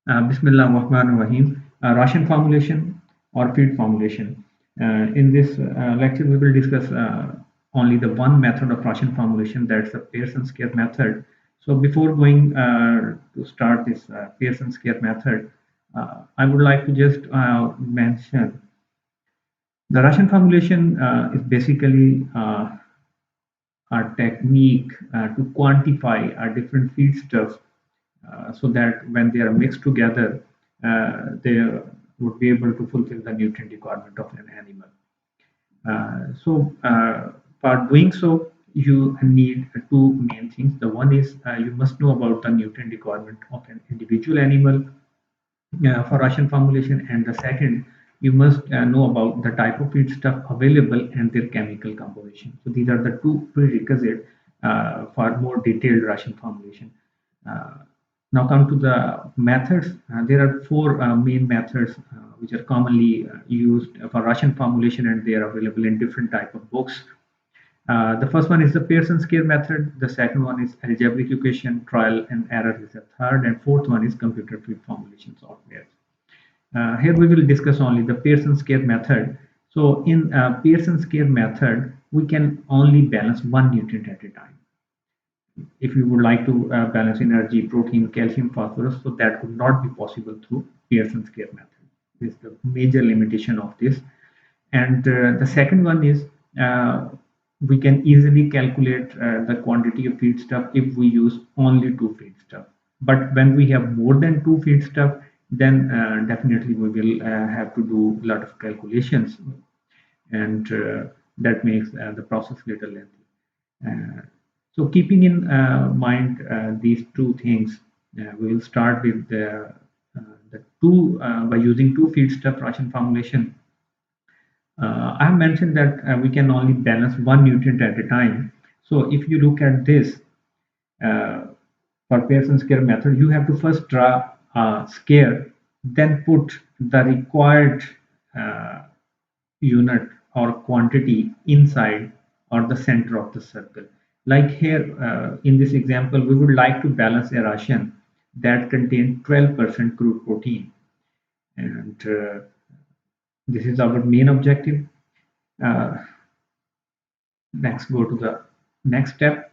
Bismillah Rahman Rahim. Ration formulation or feed formulation. In this lecture, we will discuss only the one method of ration formulation, that's the Pearson's care method. So, before going to start this Pearson's care method, I would like to just mention the ration formulation is basically a technique to quantify different feedstuffs so that when they are mixed together, they would be able to fulfill the nutrient requirement of an animal. For doing so, you need two main things. The one is you must know about the nutrient requirement of an individual animal for ration formulation, and the second, you must know about the type of feedstuff available and their chemical composition. So these are the two prerequisites for more detailed ration formulation. Uh, Now come to the methods. There are four main methods which are commonly used for ration formulation, and they are available in different type of books. The first one is the Pearson scale method. The second one is algebraic equation, trial and error is the third, and fourth one is computer feed formulation software. Here we will discuss only the Pearson scale method. So in Pearson scale method, we can only balance one nutrient at a time. If you would like to balance energy, protein, calcium, phosphorus, so that could not be possible through Pearson scale method. This is the major limitation of this. And the second one is we can easily calculate the quantity of feedstuff if we use only two feedstuff. But when we have more than two feedstuff, then definitely we will have to do a lot of calculations, and that makes the process little lengthy. So keeping in mind these two things, we will start with the two by using two feedstuff ration formulation. I have mentioned that we can only balance one nutrient at a time. So if you look at this uh, for Pearson's scale method, you have to first draw a scale, then put the required uh, unit or quantity inside or the center of the circle. Like here in this example, we would like to balance a ration that contains 12% crude protein, and this is our main objective. Uh, Next, go to the next step.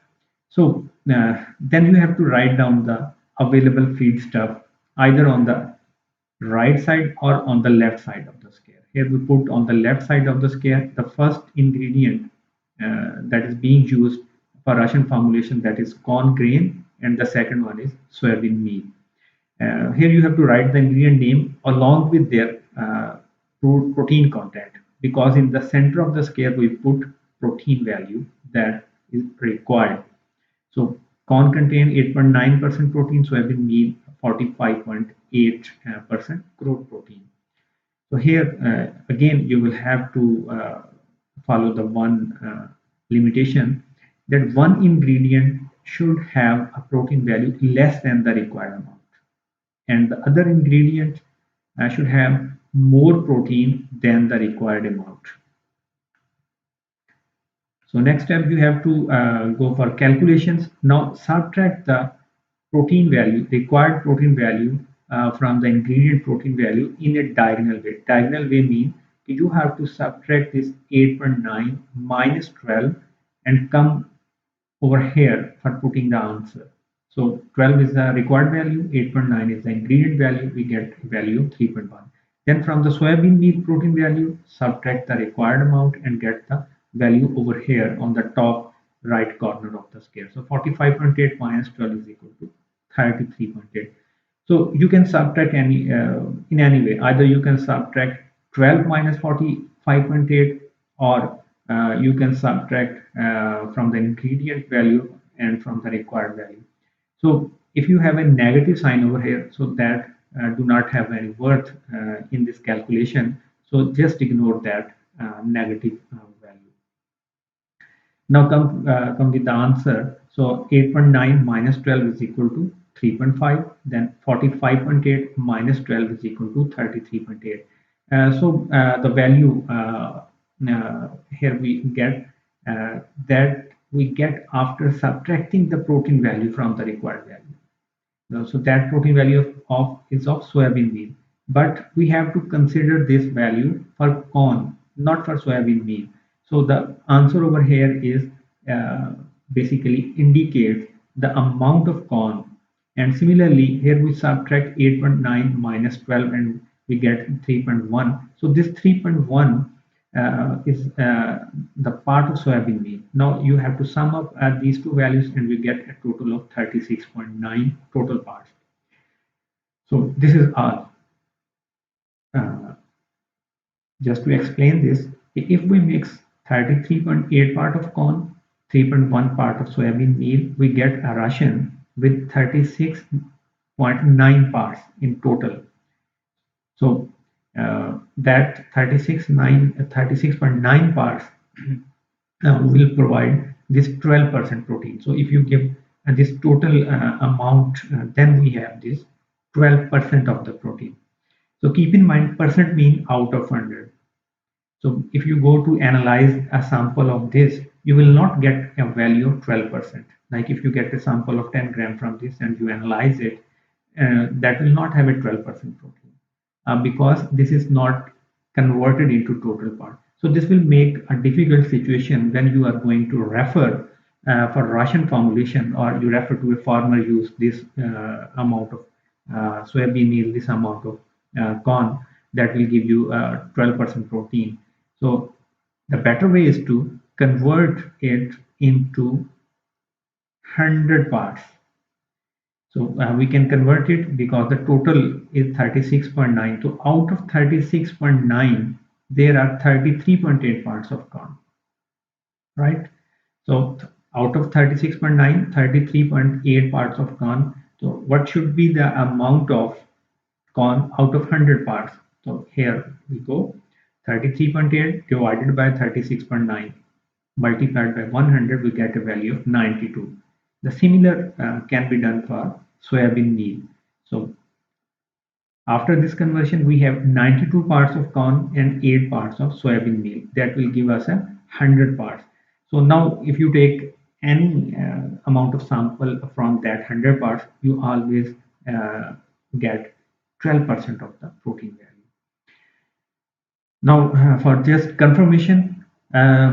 So then you have to write down the available feed stuff either on the right side or on the left side of the scale. Here we put on the left side of the scale the first ingredient that is being used for Russian formulation, that is corn grain, and the second one is soybean meal. Here you have to write the ingredient name along with their protein content, because in the center of the scale we put protein value that is required. So corn contain 8.9% protein, soybean meal 45.8% crude protein. So here again you will have to follow the one limitation, that one ingredient should have a protein value less than the required amount, and the other ingredient should have more protein than the required amount. So next step, you have to go for calculations. Now subtract the protein value, required protein value from the ingredient protein value in a diagonal way. Diagonal way means you have to subtract this 8.9 minus 12 and come over here for putting the answer. So 12 is the required value, 8.9 is the ingredient value, we get value 3.1. Then from the soybean meal protein value, subtract the required amount and get the value over here on the top right corner of the scale. So 45.8 minus 12 is equal to 33.8. So you can subtract any in any way. Either you can subtract 12 minus 45.8, or you can subtract from the ingredient value and from the required value. So if you have a negative sign over here, so that do not have any worth in this calculation. So just ignore that negative value. Now come with the answer. So 8.9 minus 12 is equal to 3.5. Then 45.8 minus 12 is equal to 33.8. The value here we get that we get after subtracting the protein value from the required value. So that protein value is of soybean meal. But we have to consider this value for corn, not for soybean meal. So the answer over here is uh, basically indicates the amount of corn. And similarly, here we subtract 8.9 minus 12 and we get 3.1. So this 3.1 is the part of soybean meal. Now you have to sum up these two values and we get a total of 36.9 total parts. So this is all. Uh, just to explain this, if we mix 33.8 part of corn, 3.1 part of soybean meal, we get a ration with 36.9 parts in total. So that 36.9 parts will provide this 12% protein. So if you give this total amount, then we have this 12% of the protein. So keep in mind, percent mean out of 100. So if you go to analyze a sample of this, you will not get a value of 12%. Like if you get a sample of 10 gram from this and you analyze it, that will not have a 12% protein because this is not converted into total part. So this will make a difficult situation when you are going to refer for ration formulation, or you refer to a farmer use this amount of soybean meal, this amount of corn that will give you 12% protein. So the better way is to convert it into 100 parts. So we can convert it because the total is 36.9. So out of 36.9, there are 33.8 parts of corn, right? So out of 36.9, 33.8 parts of corn. So what should be the amount of corn out of 100 parts? So here we go. 33.8 divided by 36.9 multiplied by 100, we get a value of 92. The similar can be done for soybean meal. So after this conversion, we have 92 parts of corn and 8 parts of soybean meal. That will give us a 100 parts. So now if you take any amount of sample from that 100 parts, you always get 12% of the protein value. Now, for just confirmation,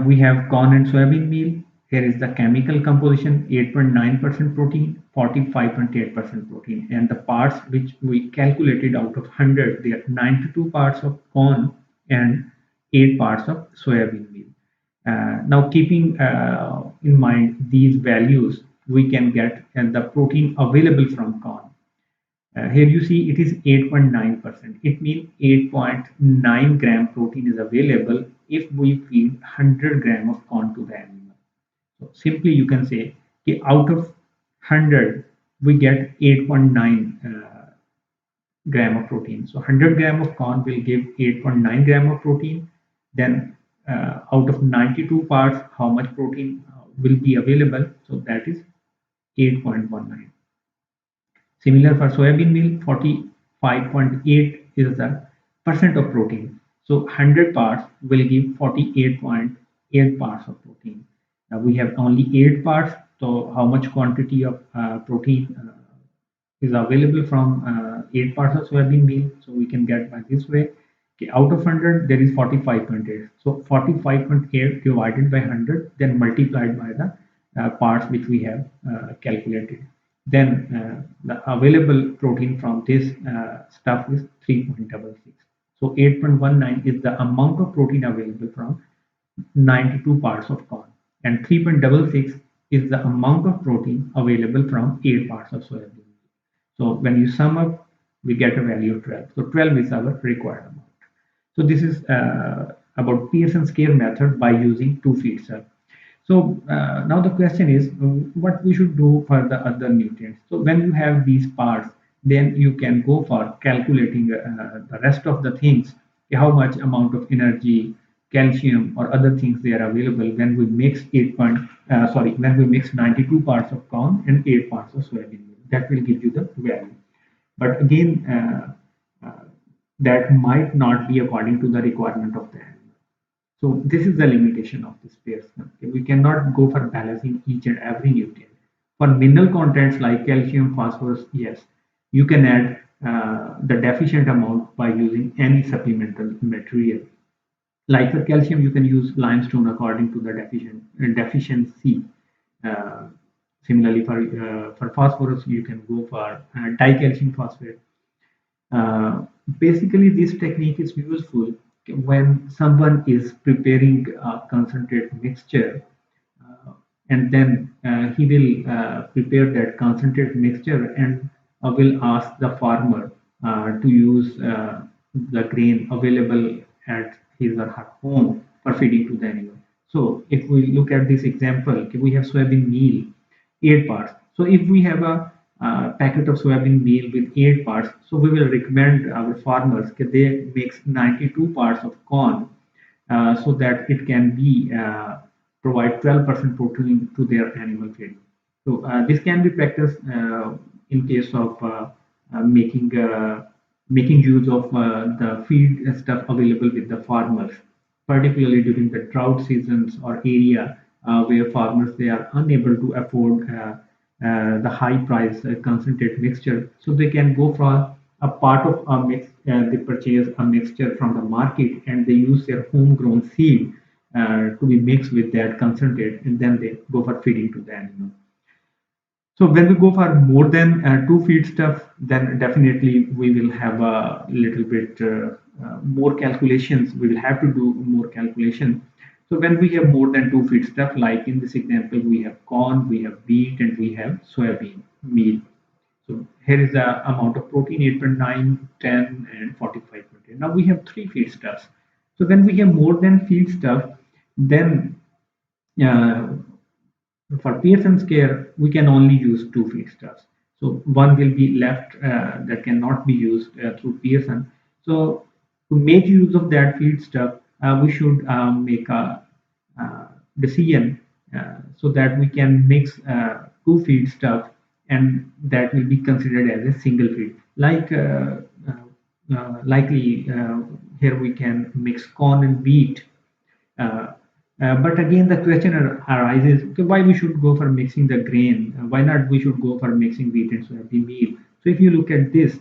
we have corn and soybean meal. Here is the chemical composition: 8.9% protein, 45.8% protein, and the parts which we calculated out of 100, there are 92 parts of corn and 8 parts of soybean meal. Now, keeping in mind these values, we can get the protein available from corn. Here you see it is 8.9%. It means 8.9 gram protein is available if we feed 100 gram of corn to the animal. So simply you can say okay, out of 100 we get 8.9 gram of protein. So 100 gram of corn will give 8.9 gram of protein. Then out of 92 parts, how much protein will be available? So that is 8.19. Similar for soybean meal, 45.8 is the percent of protein. So 100 parts will give 48.8 parts of protein. Now we have only 8 parts, so how much quantity of protein is available from 8 parts of soybean meal? So we can get by this way. Okay, out of 100, there is 45.8. So 45.8 divided by 100, then multiplied by the parts which we have calculated. Then the available protein from this stuff is 3.66. So 8.19 is the amount of protein available from 92 parts of corn, and 3.66 is the amount of protein available from 8 parts of soybean. So when you sum up, we get a value of 12. So 12 is our required amount. So this is about Pearson scale method by using two feed cells. So now the question is what we should do for the other nutrients. So when you have these parts, then you can go for calculating the rest of the things, how much amount of energy, calcium, or other things they are available when we mix when we mix 92 parts of corn and 8 parts of soybean meal. That will give you the value. But again, that might not be according to the requirement of the animal. So this is the limitation of this Pearson. We cannot go for balancing each and every nutrient. For mineral contents like calcium, phosphorus, yes, you can add the deficient amount by using any supplemental material. Like for calcium, you can use limestone according to the deficiency. Uh, Similarly, for phosphorus, you can go for dicalcium phosphate. Uh, Basically, this technique is useful when someone is preparing a concentrate mixture, uh, and then he will prepare that concentrate mixture and will ask the farmer to use the grain available at his or her home for feeding to the animal. So if we look at this example, okay, we have soybean meal, 8 parts. So if we have a packet of soybean meal with 8 parts, so we will recommend our farmers that they mix 92 parts of corn so that it can be provide 12% protein to their animal feed. So this can be practiced in case of making use of the feed stuff available with the farmers, particularly during the drought seasons or area where farmers they are unable to afford the high price concentrate mixture, so they can go for a part of a mix. They purchase a mixture from the market and they use their homegrown seed to be mixed with that concentrate, and then they go for feeding to the animal. So when we go for more than two feed stuff, then definitely we will have a little bit more calculations. We will have to do more calculation. So when we have more than two feed stuff, like in this example, we have corn, we have wheat, and we have soybean meal. So here is the amount of protein 8.9, 10, and 45.8. Now we have three feed stuffs. So when we have more than feed stuff, then uh, for Pearson's care, we can only use two feedstuffs. So one will be left that cannot be used through Pearson. So to make use of that feedstuff, we should make a uh, decision so that we can mix two feedstuff and that will be considered as a single feed. Likely here we can mix corn and wheat uh, but again, the question arises: okay, why we should go for mixing the grain? Why not we should go for mixing wheat and soybean meal? So if you look at this,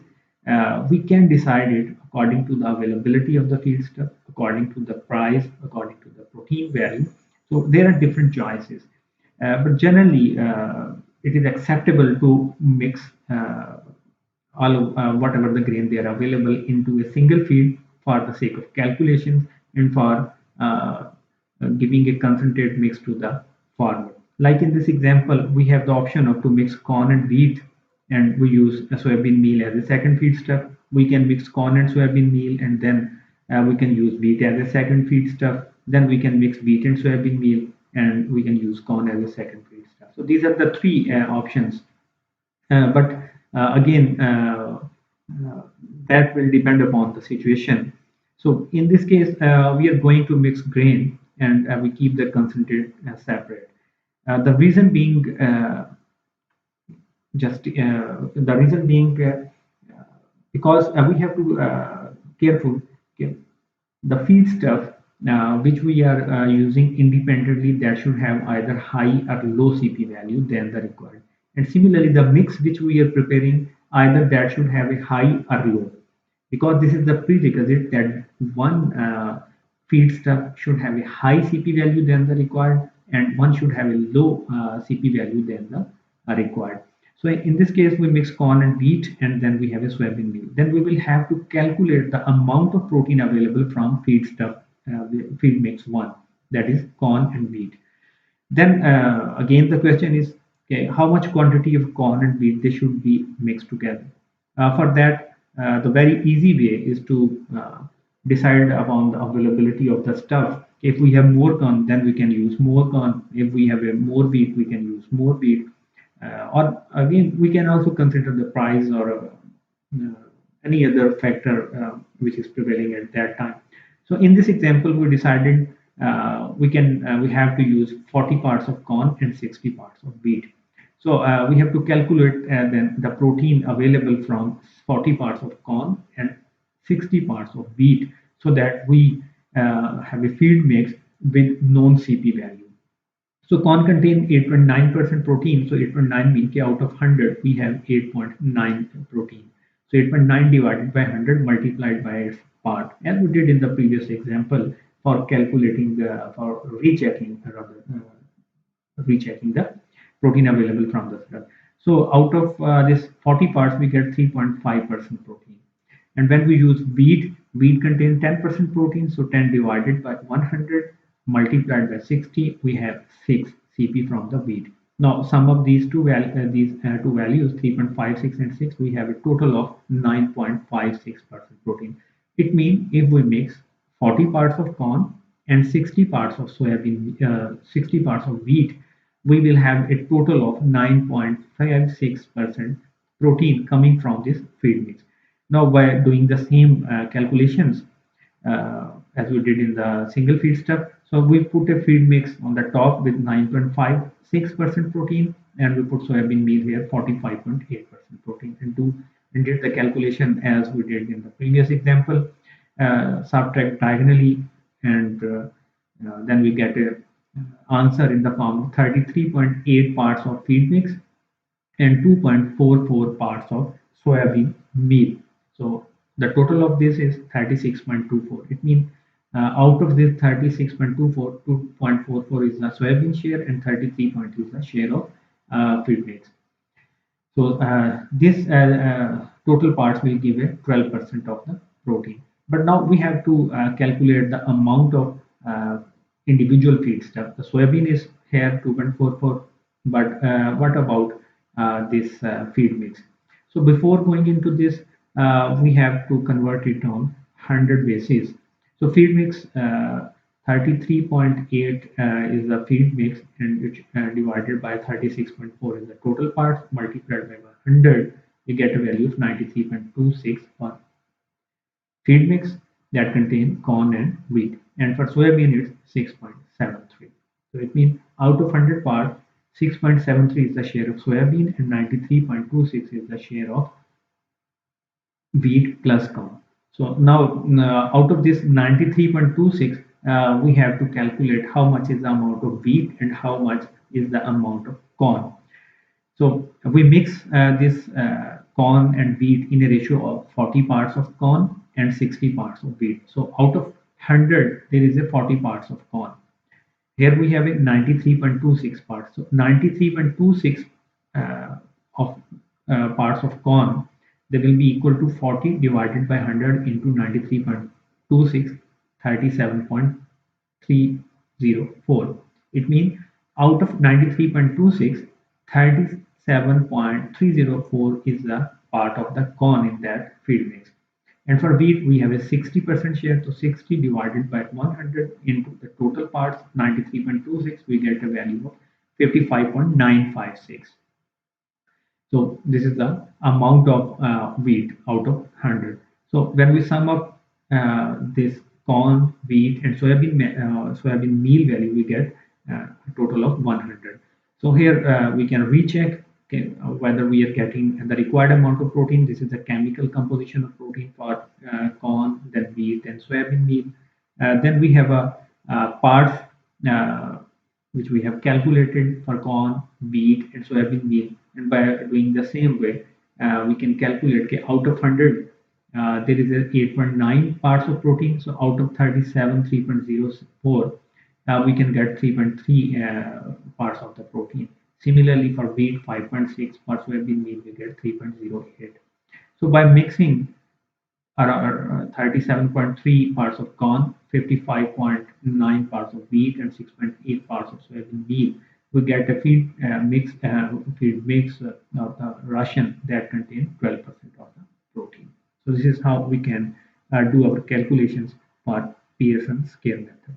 we can decide it according to the availability of the feedstuff, according to the price, according to the protein value. So there are different choices, but generally, it is acceptable to mix all whatever the grain they are available into a single feed for the sake of calculations and for giving a concentrate mix to the farmer. Like in this example, we have the option of to mix corn and wheat, and we use a soybean meal as a second feedstuff. We can mix corn and soybean meal, and then we can use wheat as a second feedstuff. Then we can mix wheat and soybean meal, and we can use corn as a second feedstuff. So these are the three options but again, uh, that will depend upon the situation. So in this case, we are going to mix grain and we keep the concentrate separate. The reason being, the reason being because we have to careful. Okay, the feed stuff which we are using independently that should have either high or low CP value than the required. And similarly, the mix which we are preparing either that should have a high or low because this is the prerequisite that one feed stuff should have a high CP value than the required and one should have a low CP value than the required. So in this case, we mix corn and wheat, and then we have a soybean meal. Then we will have to calculate the amount of protein available from feed stuff, feed mix one, that is corn and wheat. Then again, the question is, okay, how much quantity of corn and wheat they should be mixed together. For that, the very easy way is to decide upon the availability of the stuff. If we have more corn, then we can use more corn. If we have a more wheat, we can use more wheat. Or again, we can also consider the price or any other factor which is prevailing at that time. So in this example, we decided we have to use 40 parts of corn and 60 parts of wheat. So we have to calculate then the protein available from 40 parts of corn and 60 parts of wheat so that we have a feed mix with known CP value. So corn contain 8.9% protein. So 8.9 mean कि out of 100 we have 8.9 protein. So 8.9 divided by 100 multiplied by its part, as we did in the previous example for calculating for rechecking the protein available from the syrup. So out of this 40 parts, we get 3.5% protein. And when we use wheat, wheat contains 10% protein, so 10 divided by 100 multiplied by 60, we have 6 Cp from the wheat. Now, sum of these two values, 3.56 and 6, we have a total of 9.56% protein. It means if we mix 40 parts of corn and 60 parts of soybean, 60 parts of wheat, we will have a total of 9.56% protein coming from this feed mix. Now, by doing the same calculations as we did in the single feed stuff, so we put a feed mix on the top with 9.56% protein, and we put soybean meal here 45.8% protein, and did the calculation as we did in the previous example. Subtract diagonally, and then we get a answer in the form of 33.8 parts of feed mix and 2.44 parts of soybean meal. So the total of this is 36.24. It means out of this 36.24, 2.44 is the soybean share and 33 point is the share of feed mix. So this total parts will give a 12% of the protein. But now we have to calculate the amount of individual feedstuff. The soybean is here 2.44, but what about this feed mix? So before going into this, we have to convert it on 100 basis. So feed mix 33.8 is the feed mix, and which divided by 36.4 is the total parts multiplied by 100, we get a value of 93.26 for feed mix that contain corn and wheat, and for soybean it's 6.73. So it means out of 100 parts, 6.73 is the share of soybean and 93.26 is the share of wheat plus corn. So now out of this 93.26, we have to calculate how much is the amount of wheat and how much is the amount of corn. So we mix this corn and wheat in a ratio of 40 parts of corn and 60 parts of wheat. So out of 100, there is a 40 parts of corn. Here we have a 93.26 parts. So 93.26 of parts of corn, they will be equal to 40 divided by 100 into 93.26, 37.304. It means out of 93.26, 37.304 is the part of the corn in that feed mix. And for wheat, we have a 60% share, so 60 divided by 100 into the total parts, 93.26, we get a value of 55.956. So this is the amount of wheat out of 100. So when we sum up this corn, wheat, and soybean meal value, we get a total of 100. So here we can recheck whether we are getting the required amount of protein. This is the chemical composition of protein for corn, then wheat, and soybean meal. Then we have a parts uh, which we have calculated for corn, wheat, and soybean meal. And by doing the same way, we can calculate okay, out of 100, there is a 8.9 parts of protein. So out of 37, 3.04, we can get 3.3 parts of the protein. Similarly, for wheat, 5.6 parts soybean meal, we get 3.08. So by mixing around 37.3 parts of corn, 55.9 parts of wheat, and 6.8 parts of soybean meal, we get a feed mix of the ration that contains 12% of the protein. So this is how we can do our calculations for Pearson scale method.